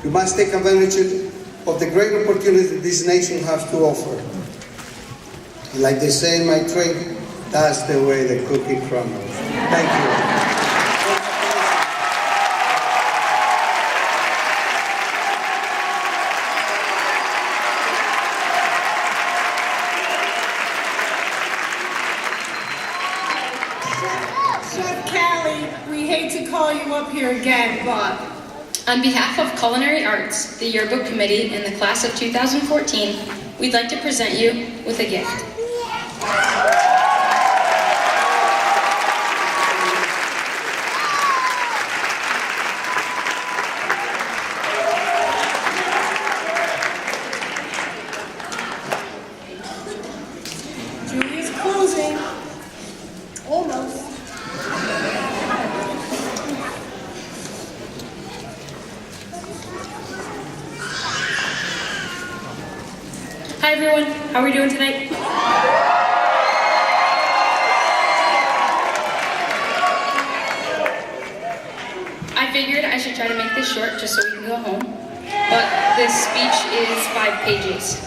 We must take advantage of the great opportunity this nation has to offer. And like they say in my trade, that's the way the cookie crumbles. Thank you. Chef Callie, we hate to call you up here again, but on behalf of Culinary Arts, the Yearbook Committee, and the class of 2014, we'd like to present you with a gift. Julie's closing. Almost. Hi everyone, how are we doing tonight? I figured I should try to make this short just so we can go home, but this speech is 5 pages.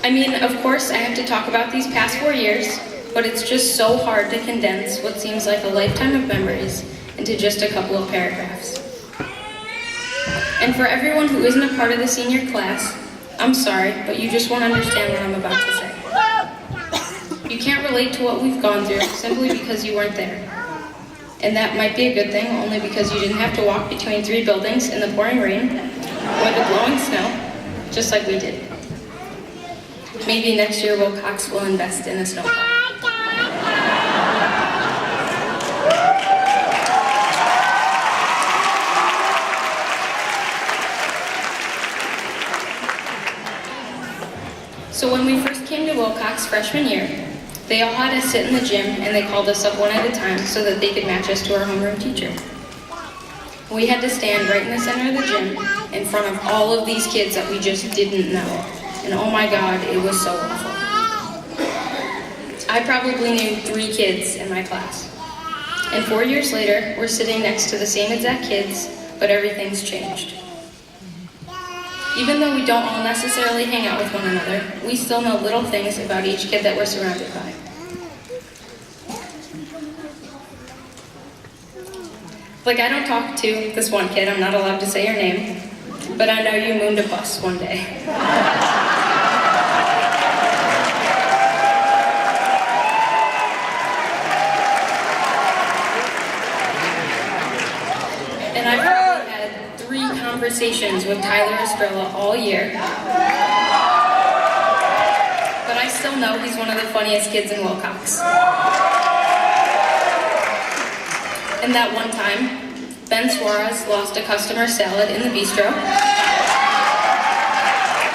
I mean, of course I have to talk about these past 4 years, but it's just so hard to condense what seems like a lifetime of memories into just a couple of paragraphs. And for everyone who isn't a part of the senior class, I'm sorry, but you just won't understand what I'm about to say. You can't relate to what we've gone through simply because you weren't there. And that might be a good thing, only because you didn't have to walk between 3 buildings in the pouring rain or the blowing snow, just like we did. Maybe next year Wilcox will invest in a snowplow. So when we first came to Wilcox freshman year, they all had us sit in the gym and they called us up one at a time so that they could match us to our homeroom teacher. We had to stand right in the center of the gym in front of all of these kids that we just didn't know. And oh my God, it was so awful. I probably knew 3 kids in my class. And 4 years later, we're sitting next to the same exact kids, but everything's changed. Even though we don't all necessarily hang out with one another, we still know little things about each kid that we're surrounded by. Like, I don't talk to this one kid, I'm not allowed to say her name, but I know you mooned a bus one day. And I've probably had 3 conversations with Tyler Estrella all year. But I still know he's one of the funniest kids in Wilcox. And that one time, Ben Suarez lost a customer salad in the bistro.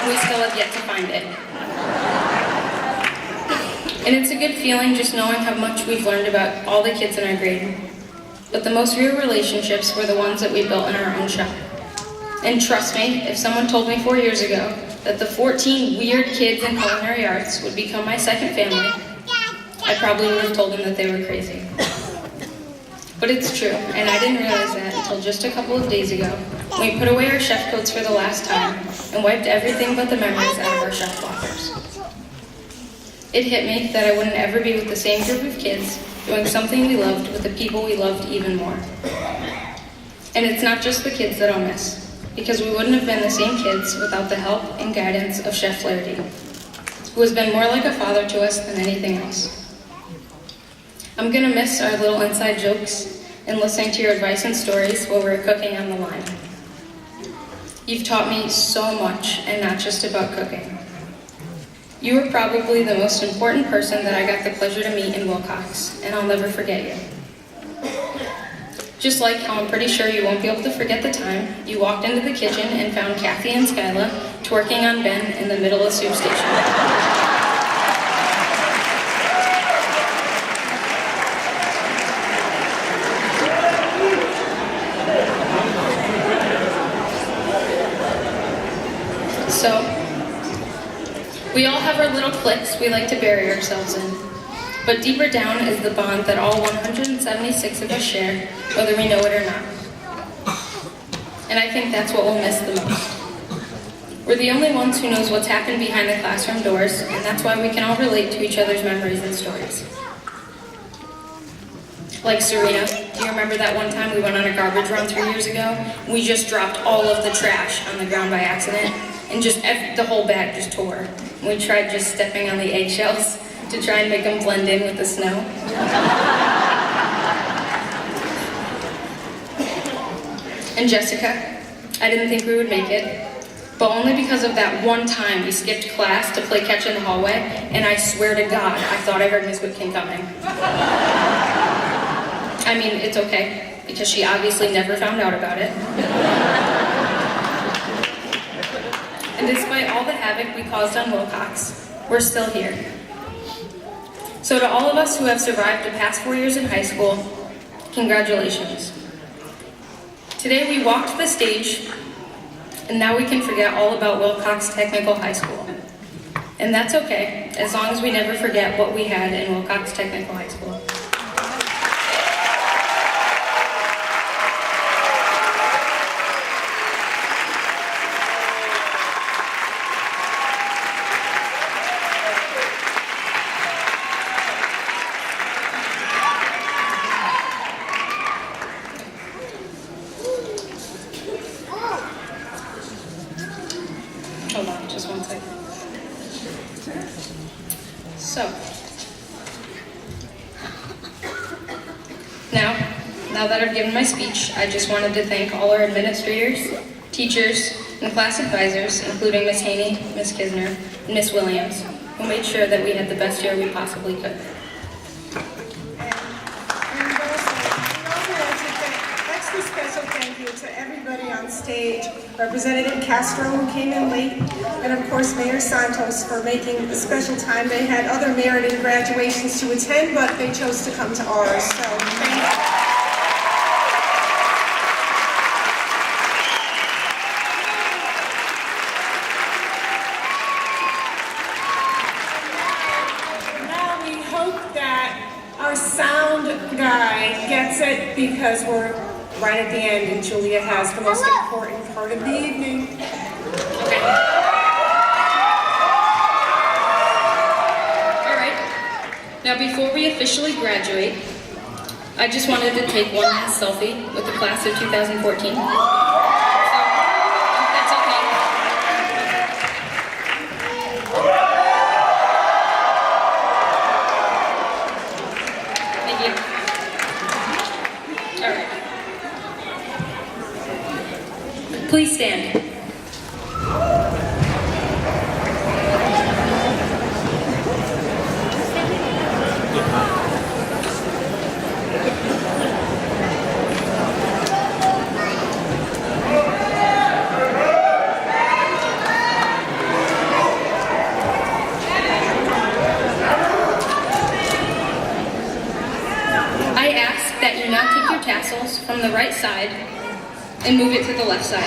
We still have yet to find it. And it's a good feeling just knowing how much we've learned about all the kids in our grade. But the most real relationships were the ones that we built in our own shop. And trust me, if someone told me 4 years ago that the 14 weird kids in culinary arts would become my second family, I probably would have told them that they were crazy. But it's true, and I didn't realize that until just a couple of days ago, when we put away our chef coats for the last time and wiped everything but the memories out of our chef lockers. It hit me that I wouldn't ever be with the same group of kids doing something we loved with the people we loved even more. And it's not just the kids that I'll miss, because we wouldn't have been the same kids without the help and guidance of Chef Flaherty, who has been more like a father to us than anything else. I'm gonna miss our little inside jokes and listening to your advice and stories while we're cooking on the line. You've taught me so much, and not just about cooking. You were probably the most important person that I got the pleasure to meet in Wilcox, and I'll never forget you. Just like how I'm pretty sure you won't be able to forget the time you walked into the kitchen and found Kathy and Skyla twerking on Ben in the middle of soup station. So, we all have our little cliques we like to bury ourselves in. But deeper down is the bond that all 176 of us share, whether we know it or not. And I think that's what we'll miss the most. We're the only ones who knows what's happened behind the classroom doors, and that's why we can all relate to each other's memories and stories. Like Serena, do you remember that one time we went on a garbage run 3 years ago? We just dropped all of the trash on the ground by accident, and the whole bag just tore. We tried just stepping on the eggshells to try and make them blend in with the snow. And Jessica, I didn't think we would make it, but only because of that one time we skipped class to play catch in the hallway, and I swear to God, I thought I heard Miss Whitkin coming. I mean, it's okay, because she obviously never found out about it. And despite all the havoc we caused on Wilcox, we're still here. So to all of us who have survived the past 4 years in high school, congratulations. Today we walked the stage, and now we can forget all about Wilcox Technical High School. And that's okay, as long as we never forget what we had in Wilcox Technical High School. Hold on, just one second. So, now that I've given my speech, I just wanted to thank all our administrators, teachers, and class advisors, including Miss Haney, Miss Kisner, and Miss Williams, who made sure that we had the best year we possibly could. Extra special thank you to everybody on stage, Representative Castro who came in late, and of course Mayor Santos for making a special time. They had other merited graduations to attend, but they chose to come to ours, so thank you. Now we hope that our sound guy gets it, because we're right at the end, and Julia has the most important part of the evening. Okay. All right. Now, before we officially graduate, I just wanted to take one last selfie with the class of 2014. So, that's okay. Thank you. All right. Please stand. I ask that you now take your tassels from the right side and move it to the left side.